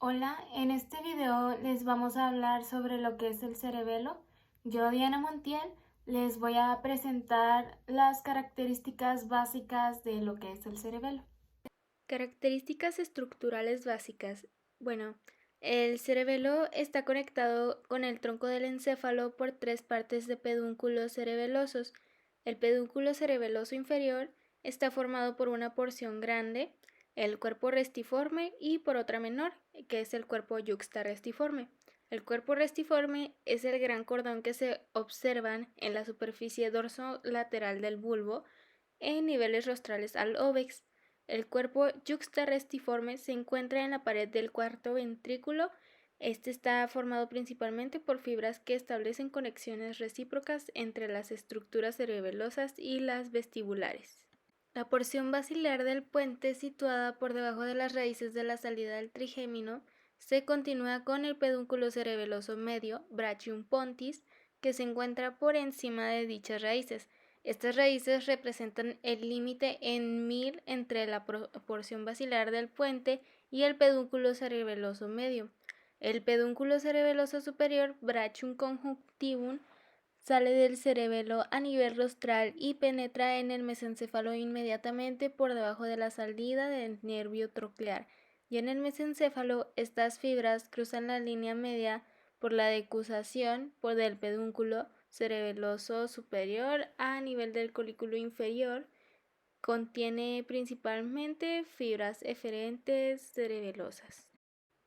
Hola, en este video les vamos a hablar sobre lo que es el cerebelo. Yo, Diana Montiel, les voy a presentar las características básicas de lo que es el cerebelo. Características estructurales básicas. Bueno, el cerebelo está conectado con el tronco del encéfalo por tres partes de pedúnculos cerebelosos. El pedúnculo cerebeloso inferior está formado por una porción grande, el cuerpo restiforme, y por otra menor, que es el cuerpo yuxtarrestiforme. El cuerpo restiforme es el gran cordón que se observan en la superficie dorsolateral del bulbo en niveles rostrales al óvex. El cuerpo yuxtarrestiforme se encuentra en la pared del cuarto ventrículo. Este está formado principalmente por fibras que establecen conexiones recíprocas entre las estructuras cerebelosas y las vestibulares. La porción basilar del puente, situada por debajo de las raíces de la salida del trigémino, se continúa con el pedúnculo cerebeloso medio, brachium pontis, que se encuentra por encima de dichas raíces. Estas raíces representan el límite en 1000 entre la porción basilar del puente y el pedúnculo cerebeloso medio. El pedúnculo cerebeloso superior, brachium conjunctivum, sale del cerebelo a nivel rostral y penetra en el mesencéfalo inmediatamente por debajo de la salida del nervio troclear. Y en el mesencéfalo, estas fibras cruzan la línea media por la decusación del pedúnculo cerebeloso superior a nivel del colículo inferior. Contiene principalmente fibras eferentes cerebelosas.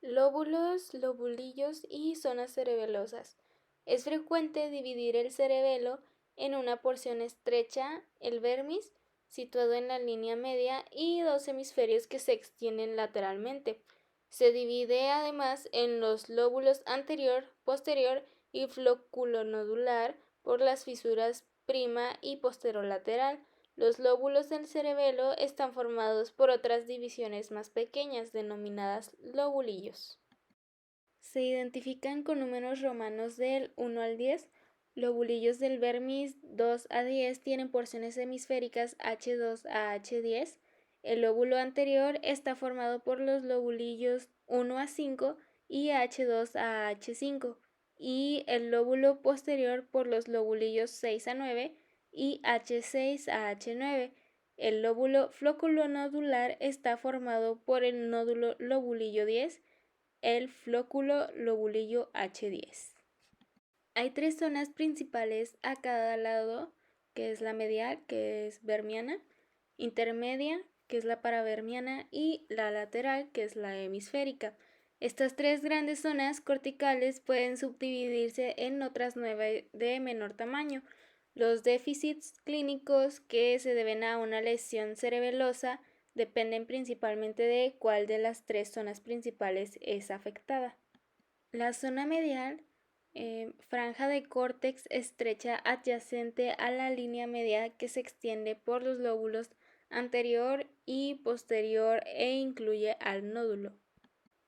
Lóbulos, lobulillos y zonas cerebelosas. Es frecuente dividir el cerebelo en una porción estrecha, el vermis, situado en la línea media, y dos hemisferios que se extienden lateralmente. Se divide además en los lóbulos anterior, posterior y flóculo-nodular por las fisuras prima y posterolateral. Los lóbulos del cerebelo están formados por otras divisiones más pequeñas, denominadas lobulillos. Se identifican con números romanos del 1 al 10. Lobulillos del vermis 2 a 10 tienen porciones hemisféricas H2 a H10. El lóbulo anterior está formado por los lobulillos 1 a 5 y H2 a H5, y el lóbulo posterior por los lobulillos 6 a 9 y H6 a H9. El lóbulo flóculo-nodular está formado por el nódulo lobulillo 10, el flóculo lobulillo H10. Hay tres zonas principales a cada lado, que es la medial, que es vermiana, intermedia, que es la paravermiana, y la lateral, que es la hemisférica. Estas tres grandes zonas corticales pueden subdividirse en otras 9 de menor tamaño. Los déficits clínicos que se deben a una lesión cerebelosa dependen principalmente de cuál de las tres zonas principales es afectada. La zona medial, franja de córtex estrecha adyacente a la línea media que se extiende por los lóbulos anterior y posterior e incluye al nódulo.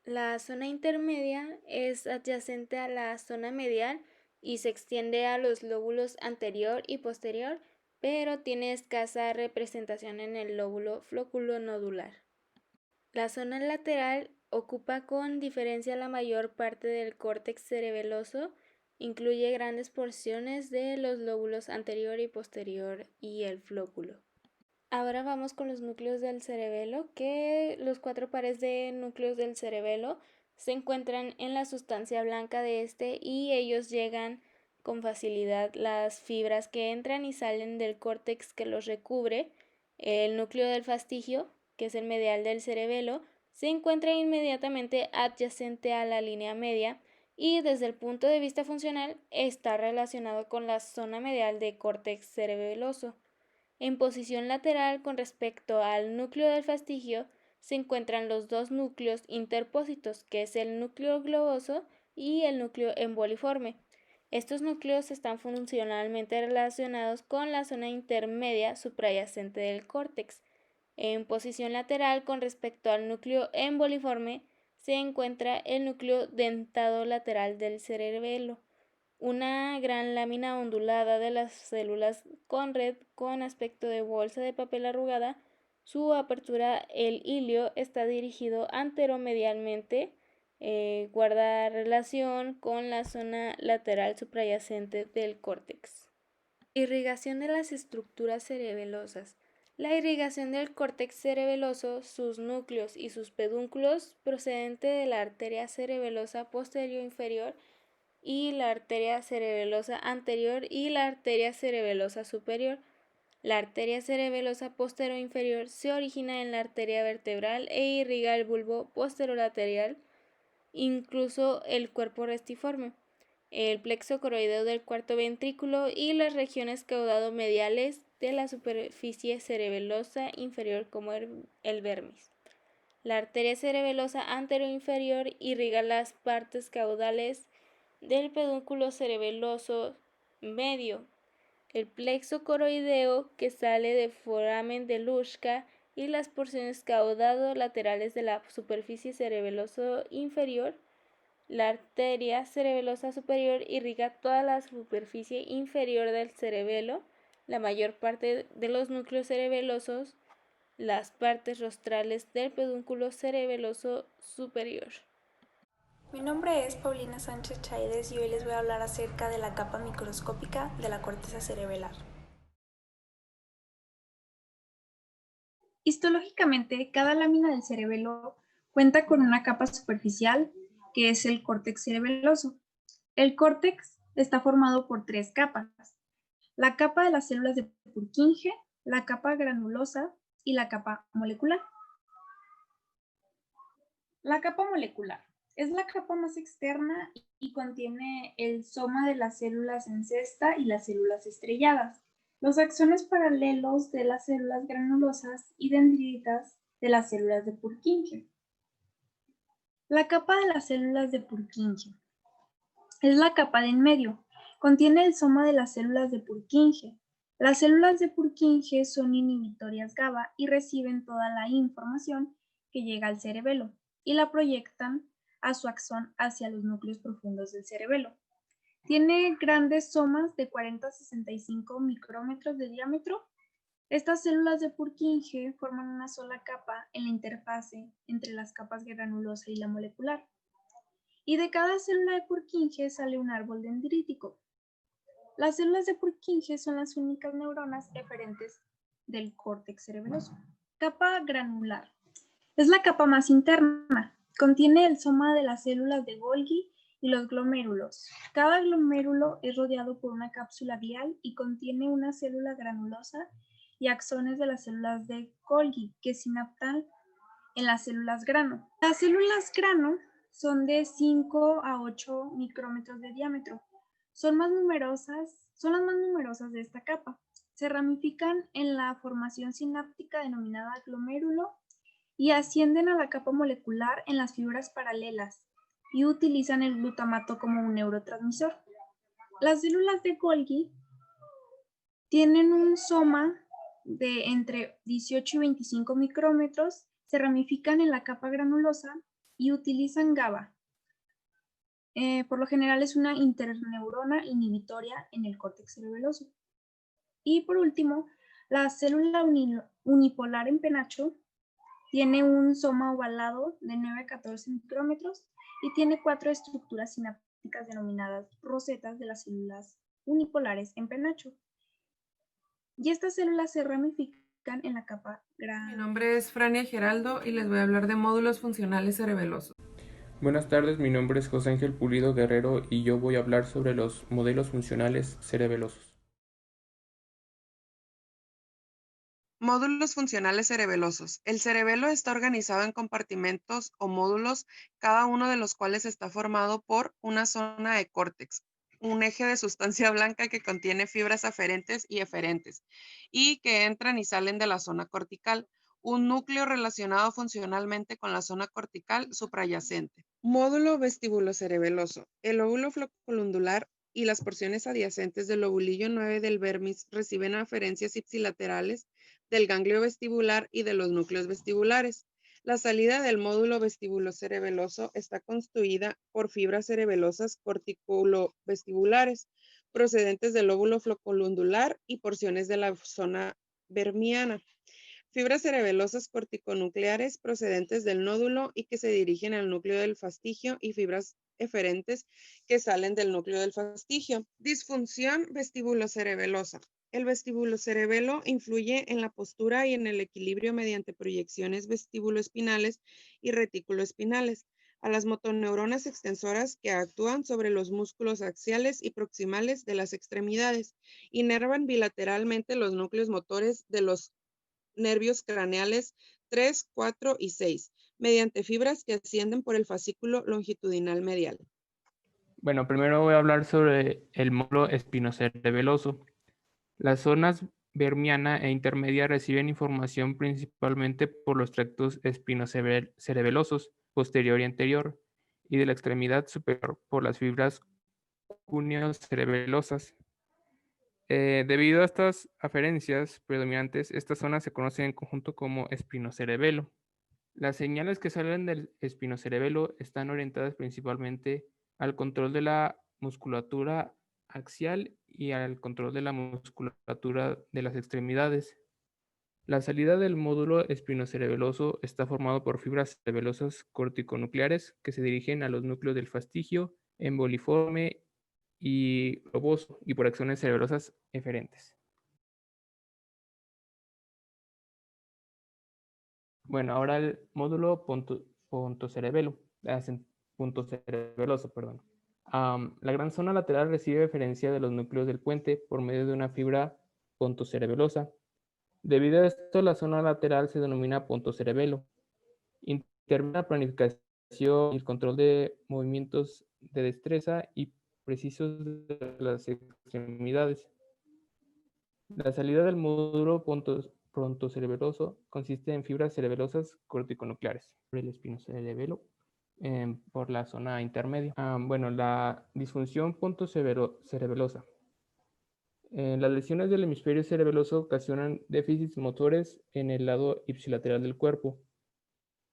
La zona intermedia es adyacente a la zona medial y se extiende a los lóbulos anterior y posterior, pero tiene escasa representación en el lóbulo flóculo-nodular. La zona lateral ocupa con diferencia la mayor parte del córtex cerebeloso, incluye grandes porciones de los lóbulos anterior y posterior y el flóculo. Ahora vamos con los núcleos del cerebelo, que los cuatro pares de núcleos del cerebelo se encuentran en la sustancia blanca de este, y ellos llegan con facilidad las fibras que entran y salen del córtex que los recubre. El núcleo del fastigio, que es el medial del cerebelo, se encuentra inmediatamente adyacente a la línea media y desde el punto de vista funcional está relacionado con la zona medial de córtex cerebeloso. En posición lateral con respecto al núcleo del fastigio se encuentran los dos núcleos interpósitos, que es el núcleo globoso y el núcleo emboliforme. Estos núcleos están funcionalmente relacionados con la zona intermedia suprayacente del córtex. En posición lateral con respecto al núcleo emboliforme se encuentra el núcleo dentado lateral del cerebelo, una gran lámina ondulada de las células con red con aspecto de bolsa de papel arrugada. Su apertura, el ilio, está dirigido anteromedialmente guarda relación con la zona lateral suprayacente del córtex. Irrigación de las estructuras cerebelosas. La irrigación del córtex cerebeloso, sus núcleos y sus pedúnculos procedente de la arteria cerebelosa posterior inferior y la arteria cerebelosa anterior y la arteria cerebelosa superior. La arteria cerebelosa posterior inferior se origina en la arteria vertebral e irriga el bulbo posterolateral, incluso el cuerpo restiforme, el plexo coroideo del cuarto ventrículo y las regiones caudado-mediales de la superficie cerebelosa inferior como el vermis. La arteria cerebelosa anterior-inferior irriga las partes caudales del pedúnculo cerebeloso medio, el plexo coroideo que sale del foramen de Luschka y las porciones caudado-laterales de la superficie cerebeloso inferior. La arteria cerebelosa superior irriga toda la superficie inferior del cerebelo, la mayor parte de los núcleos cerebelosos, las partes rostrales del pedúnculo cerebeloso superior. Mi nombre es Paulina Sánchez Chaides y hoy les voy a hablar acerca de la capa microscópica de la corteza cerebelar. Histológicamente, cada lámina del cerebelo cuenta con una capa superficial que es el córtex cerebeloso. El córtex está formado por tres capas: la capa de las células de Purkinje, la capa granulosa y la capa molecular. La capa molecular es la capa más externa y contiene el soma de las células en cesta y las células estrelladas, los axones paralelos de las células granulosas y dendritas de las células de Purkinje. La capa de las células de Purkinje es la capa de en medio. Contiene el soma de las células de Purkinje. Las células de Purkinje son inhibitorias GABA y reciben toda la información que llega al cerebelo y la proyectan a su axón hacia los núcleos profundos del cerebelo. Tiene grandes somas de 40 a 65 micrómetros de diámetro. Estas células de Purkinje forman una sola capa en la interfase entre las capas granulosa y la molecular. Y de cada célula de Purkinje sale un árbol dendrítico. Las células de Purkinje son las únicas neuronas eferentes del córtex cerebeloso. Capa granular. Es la capa más interna. Contiene el soma de las células de Golgi y los glomérulos. Cada glomérulo es rodeado por una cápsula glial y contiene una célula granulosa y axones de las células de Golgi que sinaptan en las células grano. Las células grano son de 5 a 8 micrómetros de diámetro. Son las más numerosas de esta capa. Se ramifican en la formación sináptica denominada glomérulo y ascienden a la capa molecular en las fibras paralelas y utilizan el glutamato como un neurotransmisor. Las células de Golgi tienen un soma de entre 18 y 25 micrómetros, se ramifican en la capa granulosa y utilizan GABA. Por lo general es una interneurona inhibitoria en el córtex cerebeloso. Y por último, la célula unipolar en penacho tiene un soma ovalado de 9 a 14 micrómetros y tiene 4 estructuras sinápticas denominadas rosetas de las células unipolares en penacho. Y estas células se ramifican en la capa Mi nombre es Frania Geraldo y les voy a hablar de módulos funcionales cerebelosos. Buenas tardes, mi nombre es José Ángel Pulido Guerrero y yo voy a hablar sobre los modelos funcionales cerebelosos. Módulos funcionales cerebelosos. El cerebelo está organizado en compartimentos o módulos, cada uno de los cuales está formado por una zona de córtex, un eje de sustancia blanca que contiene fibras aferentes y eferentes, y que entran y salen de la zona cortical, un núcleo relacionado funcionalmente con la zona cortical suprayacente. Módulo vestibulocerebeloso. El lóbulo floculundular y las porciones adyacentes del lobulillo 9 del vermis reciben aferencias ipsilaterales del ganglio vestibular y de los núcleos vestibulares. La salida del módulo vestibulocerebeloso está constituida por fibras cerebelosas corticulovestibulares procedentes del lóbulo floculundular y porciones de la zona vermiana. Fibras cerebelosas corticonucleares procedentes del nódulo y que se dirigen al núcleo del fastigio y fibras eferentes que salen del núcleo del fastigio. Disfunción vestibulocerebelosa. El vestibulocerebelo influye en la postura y en el equilibrio mediante proyecciones vestibuloespinales y reticuloespinales a las motoneuronas extensoras que actúan sobre los músculos axiales y proximales de las extremidades. Inervan bilateralmente los núcleos motores de los nervios craneales 3, 4 y 6, mediante fibras que ascienden por el fascículo longitudinal medial. Bueno, primero voy a hablar sobre el módulo espinocerebeloso. Las zonas vermiana e intermedia reciben información principalmente por los tractos espinocerebelosos posterior y anterior, y de la extremidad superior por las fibras cúneo-cerebelosas. Debido a estas aferencias predominantes, estas zonas se conocen en conjunto como espinocerebelo. Las señales que salen del espinocerebelo están orientadas principalmente al control de la musculatura axial y al control de la musculatura de las extremidades. La salida del módulo espinocerebeloso está formado por fibras cerebelosas corticonucleares que se dirigen a los núcleos del fastigio, emboliforme y loboso y por axones cerebelosas eferentes. Bueno, ahora el módulo puntocerebeloso, perdón. La gran zona lateral recibe referencia de los núcleos del puente por medio de una fibra pontocerebelosa. Debido a esto, la zona lateral se denomina pontocerebelo. Interviene la planificación y el control de movimientos de destreza y precisos de las extremidades. La salida del módulo pontocerebeloso consiste en fibras cerebelosas corticonucleares por el espinocerebelo por la zona intermedia. Bueno, la disfunción pontocerebelosa. Las lesiones del hemisferio cerebeloso ocasionan déficits motores en el lado ipsilateral del cuerpo.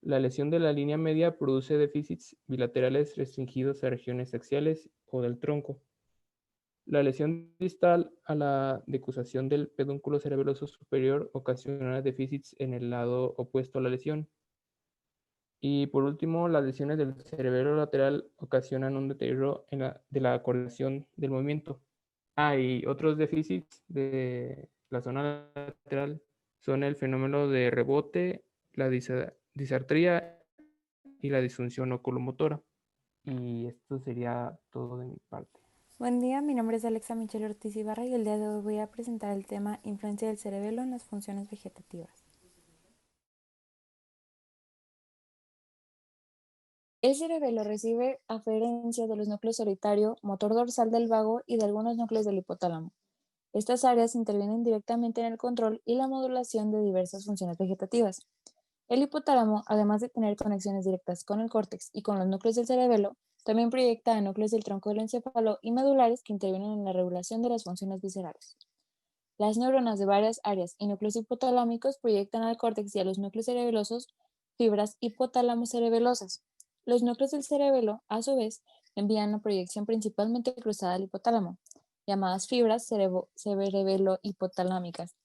La lesión de la línea media produce déficits bilaterales restringidos a regiones axiales o del tronco. La lesión distal a la decusación del pedúnculo cerebeloso superior ocasiona déficits en el lado opuesto a la lesión. Y por último, las lesiones del cerebelo lateral ocasionan un deterioro de la coordinación del movimiento. Y otros déficits de la zona lateral son el fenómeno de rebote, la disartría y la disfunción oculomotora. Y esto sería todo de mi parte. Buen día, mi nombre es Alexa Michelle Ortiz Ibarra y el día de hoy voy a presentar el tema Influencia del cerebelo en las funciones vegetativas. El cerebelo recibe aferencia de los núcleos solitario, motor dorsal del vago y de algunos núcleos del hipotálamo. Estas áreas intervienen directamente en el control y la modulación de diversas funciones vegetativas. El hipotálamo, además de tener conexiones directas con el córtex y con los núcleos del cerebelo, también proyecta a núcleos del tronco del encéfalo y medulares que intervienen en la regulación de las funciones viscerales. Las neuronas de varias áreas y núcleos hipotalámicos proyectan al córtex y a los núcleos cerebelosos fibras hipotálamo-cerebelosas. Los núcleos del cerebelo, a su vez, envían una proyección principalmente cruzada al hipotálamo, llamadas fibras cerebelo-hipotalámicas,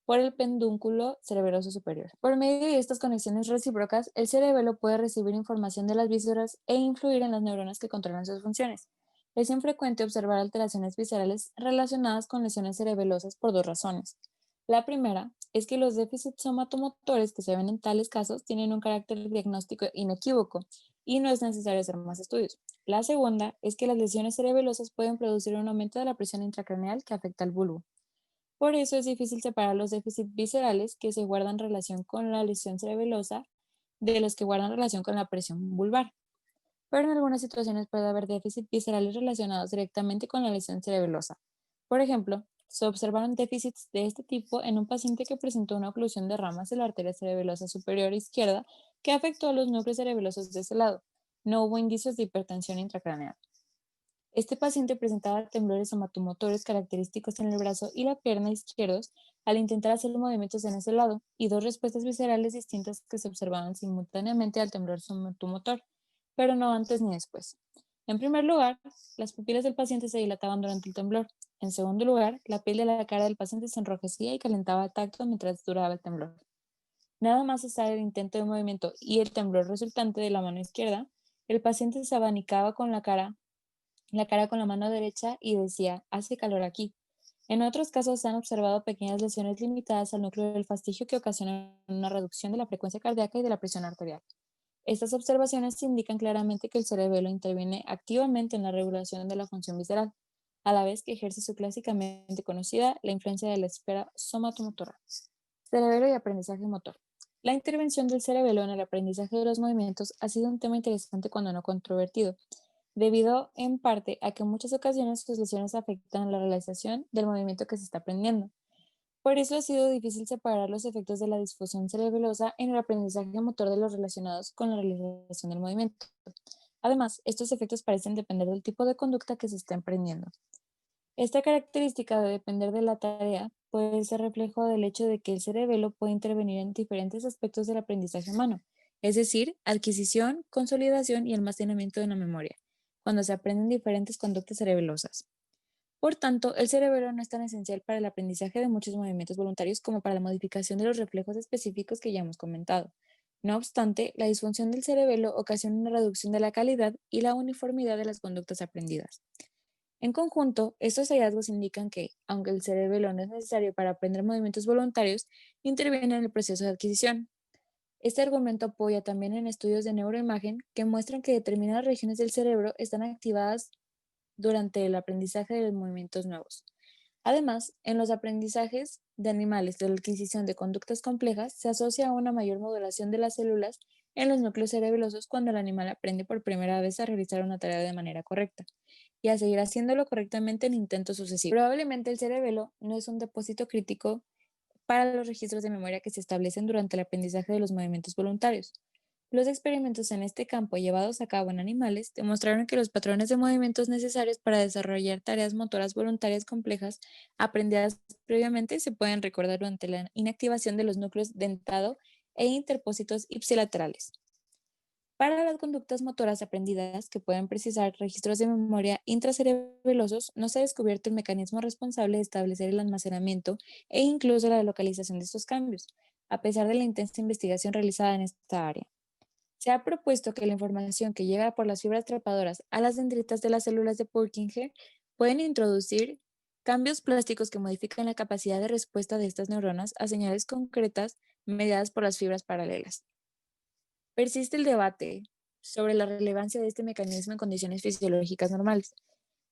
por el pedúnculo cerebeloso superior. Por medio de estas conexiones recíprocas, el cerebelo puede recibir información de las vísceras e influir en las neuronas que controlan sus funciones. Es infrecuente observar alteraciones viscerales relacionadas con lesiones cerebelosas por dos razones. La primera es que los déficits somatomotores que se ven en tales casos tienen un carácter diagnóstico inequívoco y no es necesario hacer más estudios. La segunda es que las lesiones cerebelosas pueden producir un aumento de la presión intracraneal que afecta al bulbo. Por eso es difícil separar los déficits viscerales que se guardan relación con la lesión cerebelosa de los que guardan relación con la presión vulvar. Pero en algunas situaciones puede haber déficits viscerales relacionados directamente con la lesión cerebelosa. Por ejemplo, se observaron déficits de este tipo en un paciente que presentó una oclusión de ramas de la arteria cerebelosa superior izquierda que afectó a los núcleos cerebelosos de ese lado. No hubo indicios de hipertensión intracraneal. Este paciente presentaba temblores somatomotores característicos en el brazo y la pierna izquierdos al intentar hacer movimientos en ese lado y dos respuestas viscerales distintas que se observaban simultáneamente al temblor somatomotor, pero no antes ni después. En primer lugar, las pupilas del paciente se dilataban durante el temblor. En segundo lugar, la piel de la cara del paciente se enrojecía y calentaba al tacto mientras duraba el temblor. Nada más cesar el intento de movimiento y el temblor resultante de la mano izquierda, el paciente se abanicaba con la cara con la mano derecha y decía, hace calor aquí. En otros casos se han observado pequeñas lesiones limitadas al núcleo del fastigio que ocasionan una reducción de la frecuencia cardíaca y de la presión arterial. Estas observaciones indican claramente que el cerebelo interviene activamente en la regulación de la función visceral, a la vez que ejerce su clásicamente conocida la influencia de la esfera somatomotora. Cerebelo y aprendizaje motor. La intervención del cerebelo en el aprendizaje de los movimientos ha sido un tema interesante cuando no controvertido, debido en parte a que en muchas ocasiones sus lesiones afectan la realización del movimiento que se está aprendiendo. Por eso ha sido difícil separar los efectos de la disfunción cerebelosa en el aprendizaje motor de los relacionados con la realización del movimiento. Además, estos efectos parecen depender del tipo de conducta que se está emprendiendo. Esta característica de depender de la tarea puede ser reflejo del hecho de que el cerebelo puede intervenir en diferentes aspectos del aprendizaje humano, es decir, adquisición, consolidación y almacenamiento de la memoria, cuando se aprenden diferentes conductas cerebelosas. Por tanto, el cerebelo no es tan esencial para el aprendizaje de muchos movimientos voluntarios como para la modificación de los reflejos específicos que ya hemos comentado. No obstante, la disfunción del cerebelo ocasiona una reducción de la calidad y la uniformidad de las conductas aprendidas. En conjunto, estos hallazgos indican que, aunque el cerebelo no es necesario para aprender movimientos voluntarios, interviene en el proceso de adquisición. Este argumento apoya también en estudios de neuroimagen que muestran que determinadas regiones del cerebro están activadas durante el aprendizaje de los movimientos nuevos. Además, en los aprendizajes de animales de la adquisición de conductas complejas se asocia a una mayor modulación de las células en los núcleos cerebelosos cuando el animal aprende por primera vez a realizar una tarea de manera correcta y a seguir haciéndolo correctamente en intentos sucesivos. Probablemente el cerebelo no es un depósito crítico para los registros de memoria que se establecen durante el aprendizaje de los movimientos voluntarios. Los experimentos en este campo llevados a cabo en animales demostraron que los patrones de movimientos necesarios para desarrollar tareas motoras voluntarias complejas aprendidas previamente se pueden recordar durante la inactivación de los núcleos dentado e interpósitos ipsilaterales. Para las conductas motoras aprendidas que pueden precisar registros de memoria intracerebelosos, no se ha descubierto el mecanismo responsable de establecer el almacenamiento e incluso la localización de estos cambios, a pesar de la intensa investigación realizada en esta área. Se ha propuesto que la información que llega por las fibras trepadoras a las dendritas de las células de Purkinje pueden introducir cambios plásticos que modifican la capacidad de respuesta de estas neuronas a señales concretas mediadas por las fibras paralelas. Persiste el debate sobre la relevancia de este mecanismo en condiciones fisiológicas normales.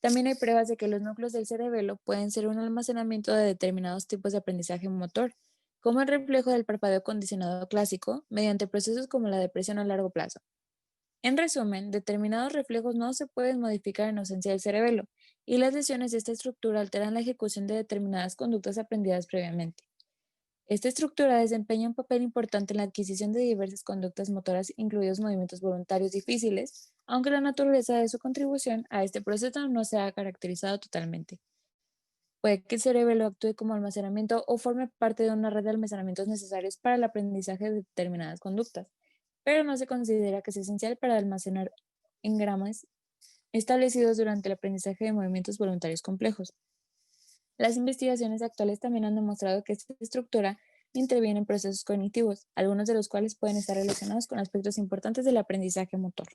También hay pruebas de que los núcleos del cerebelo pueden ser un almacenamiento de determinados tipos de aprendizaje motor, como el reflejo del parpadeo condicionado clásico, mediante procesos como la depresión a largo plazo. En resumen, determinados reflejos no se pueden modificar en ausencia del cerebelo, y las lesiones de esta estructura alteran la ejecución de determinadas conductas aprendidas previamente. Esta estructura desempeña un papel importante en la adquisición de diversas conductas motoras, incluidos movimientos voluntarios difíciles, aunque la naturaleza de su contribución a este proceso no se ha caracterizado totalmente. Puede que el cerebelo actúe como almacenamiento o forme parte de una red de almacenamientos necesarios para el aprendizaje de determinadas conductas, pero no se considera que es esencial para almacenar engramas establecidos durante el aprendizaje de movimientos voluntarios complejos. Las investigaciones actuales también han demostrado que esta estructura interviene en procesos cognitivos, algunos de los cuales pueden estar relacionados con aspectos importantes del aprendizaje motor.